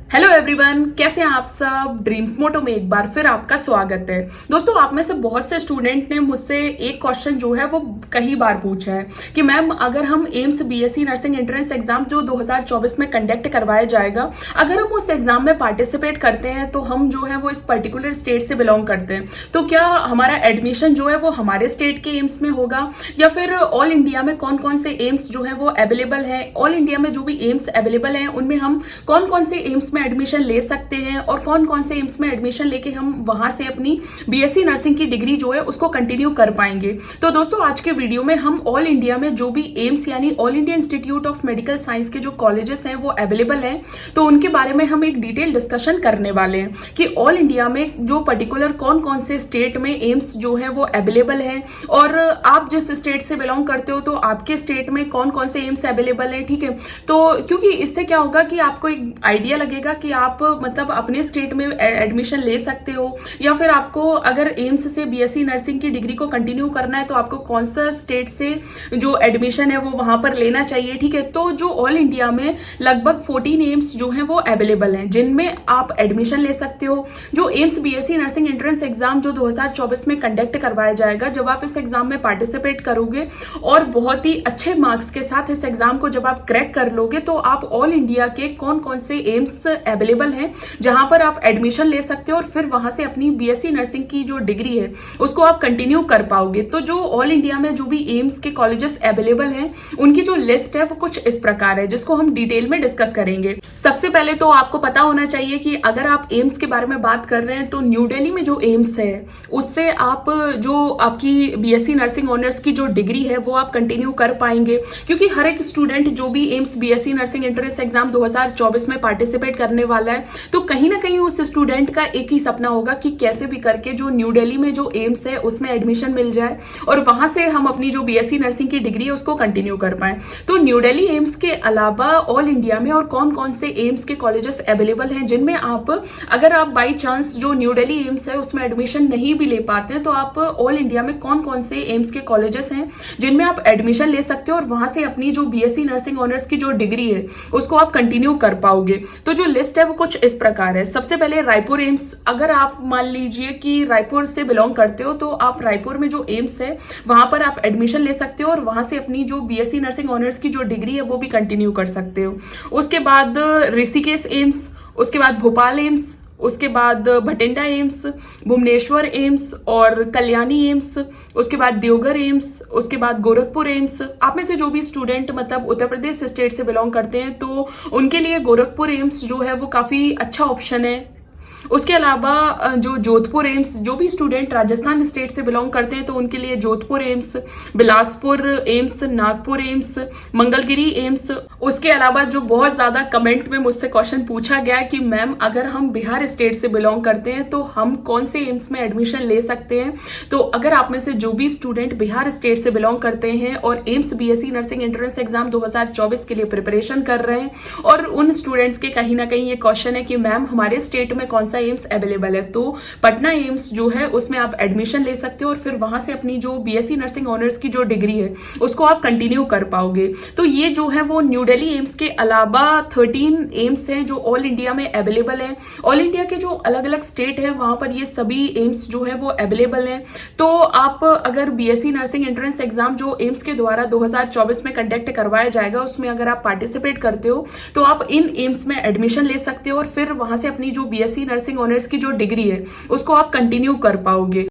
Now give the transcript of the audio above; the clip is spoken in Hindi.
हेलो एवरीवन, कैसे हैं आप सब। ड्रीम्स मोटो में एक बार फिर आपका स्वागत है। दोस्तों, आप में से बहुत से स्टूडेंट ने मुझसे एक क्वेश्चन जो है वो कई बार पूछा है कि मैम, अगर हम AIIMS BSc nursing entrance exam जो 2024 में कंडक्ट करवाया जाएगा, अगर हम उस एग्जाम में पार्टिसिपेट करते हैं तो हम जो है वो इस पर्टिकुलर स्टेट से बिलोंग करते हैं, तो क्या हमारा एडमिशन जो है वो हमारे स्टेट के एम्स में होगा या फिर ऑल इंडिया में कौन कौन से एम्स जो है वो अवेलेबल है, ऑल इंडिया में जो भी एम्स अवेलेबल है उनमें हम कौन कौन से एम्स में एडमिशन ले सकते हैं और कौन कौन से एम्स में एडमिशन लेके हम वहां से अपनी बीएससी नर्सिंग की डिग्री जो है उसको कंटिन्यू कर पाएंगे। तो दोस्तों, आज के वीडियो में हम ऑल इंडिया में जो भी एम्स यानी all India institute of medical science के जो कॉलेजेस हैं वो अवेलेबल हैं, तो उनके बारे में हम एक डिटेल डिस्कशन करने वाले हैं कि ऑल इंडिया में जो पर्टिकुलर कौन कौन से स्टेट में एम्स जो है वो अवेलेबल है, और आप जिस स्टेट से बिलोंग करते हो तो आपके स्टेट में कौन कौन से एम्स अवेलेबल है। ठीक है, तो क्योंकि इससे क्या होगा कि आपको एक आइडिया लगेगा कि आप मतलब अपने स्टेट में एडमिशन ले सकते हो, या फिर आपको अगर एम्स से बीएससी नर्सिंग की डिग्री को कंटिन्यू करना है तो आपको कौन सा स्टेट से जो एडमिशन है वो वहां पर लेना चाहिए। ठीक है, तो जो ऑल इंडिया में लगभग 14 एम्स जो है वो अवेलेबल हैं जिनमें आप एडमिशन ले सकते हो। जो AIIMS BSc nursing entrance exam जो 2024 में कंडक्ट करवाया जाएगा, जब आप इस एग्जाम में पार्टिसिपेट करोगे और बहुत ही अच्छे मार्क्स के साथ इस एग्जाम को जब आप क्रैक कर लोगे, तो आप ऑल इंडिया के कौन कौन से एम्स अवेलेबल हैं जहां पर आप एडमिशन ले सकते हो और फिर वहां से अपनी बीएससी नर्सिंग की जो डिग्री है उसको आप कंटिन्यू कर पाओगे। तो जो ऑल इंडिया में जो भी एम्स के कॉलेजेस अवेलेबल हैं उनकी जो लिस्ट है वो कुछ इस प्रकार है, जिसको हम डिटेल में डिस्कस करेंगे। सबसे पहले तो आपको पता होना चाहिए कि अगर आप एम्स के बारे में बात कर रहे हैं तो न्यू दिल्ली में जो एम्स है उससे आप जो आपकी बीएससी नर्सिंग ऑनर्स की जो डिग्री है वो आप कंटिन्यू कर पाएंगे, क्योंकि हर एक स्टूडेंट जो भी AIIMS BSc nursing entrance exam 2024 में पार्टिसिपेट करने वाला है तो कहीं ना कहीं उस स्टूडेंट का एक ही सपना होगा कि कैसे भी करके जो न्यू दिल्ली में जो एम्स है उसमें एडमिशन मिल जाए और वहां से हम अपनी जो बीएससी नर्सिंग की डिग्री है उसको कंटिन्यू कर पाए। तो न्यू दिल्ली एम्स के अलावा ऑल इंडिया में और कौन कौन से एम्स के कॉलेजेस अवेलेबल हैं जिनमें आप, अगर आप बाई चांस जो न्यू दिल्ली एम्स है उसमें एडमिशन नहीं भी ले पाते हैं तो आप ऑल इंडिया में कौन कौन से एम्स के कॉलेजेस हैं जिनमें आप एडमिशन ले सकते हो और वहां से अपनी जो बीएससी नर्सिंग ऑनर्स की जो डिग्री है उसको आप कंटिन्यू कर पाओगे। तो जो लिस्ट है वो कुछ इस प्रकार है। सबसे पहले रायपुर एम्स, अगर आप मान लीजिए कि रायपुर से बिलोंग करते हो तो आप रायपुर में जो एम्स है वहां पर आप एडमिशन ले सकते हो और वहां से अपनी जो बीएससी नर्सिंग ऑनर्स की जो डिग्री है वो भी कंटिन्यू कर सकते हो। उसके बाद ऋषिकेश एम्स, उसके बाद भोपाल एम्स, उसके बाद भटिंडा एम्स, भुवनेश्वर एम्स और कल्याणी एम्स, उसके बाद देवघर एम्स, उसके बाद गोरखपुर एम्स। आप में से जो भी स्टूडेंट मतलब उत्तर प्रदेश स्टेट से बिलोंग करते हैं तो उनके लिए गोरखपुर एम्स जो है वो काफ़ी अच्छा ऑप्शन है। उसके अलावा जो जोधपुर एम्स, जो भी स्टूडेंट राजस्थान स्टेट से बिलोंग करते हैं तो उनके लिए जोधपुर एम्स, बिलासपुर एम्स, नागपुर एम्स, मंगलगिरी एम्स। उसके अलावा जो बहुत ज्यादा कमेंट में मुझसे क्वेश्चन पूछा गया कि मैम, अगर हम बिहार स्टेट से बिलोंग करते हैं तो हम कौन से एम्स में एडमिशन ले सकते हैं। तो अगर आप में से जो भी स्टूडेंट बिहार स्टेट से बिलोंग करते हैं और AIIMS BSc nursing entrance exam 2024 के लिए प्रिपरेशन कर रहे हैं और उन स्टूडेंट्स के कहीं ना कहीं ये क्वेश्चन है कि मैम हमारे स्टेट में कौन एम्स अवेलेबल है, तो पटना एम्स जो है उसमें आप एडमिशन ले सकते हो और फिर वहां से अपनी जो बीएससी नर्सिंग ऑनर्स की जो डिग्री है उसको आप कंटिन्यू कर पाओगे। तो ये जो है वो न्यू दिल्ली एम्स के अलावा 13 एम्स हैं जो ऑल इंडिया में अवेलेबल है। ऑल इंडिया के जो अलग अलग स्टेट है वहां पर ये सभी एम्स जो है वो अवेलेबल है। तो आप अगर बीएससी नर्सिंग एंट्रेंस एग्जाम जो एम्स के द्वारा 2024 में कंडक्ट करवाया जाएगा उसमें अगर आप पार्टिसिपेट करते हो तो आप इन एम्स में एडमिशन ले सकते हो और फिर वहां से अपनी जो बीएससी नर्सिंग ऑनर्स की जो डिग्री है उसको आप कंटिन्यू कर पाओगे।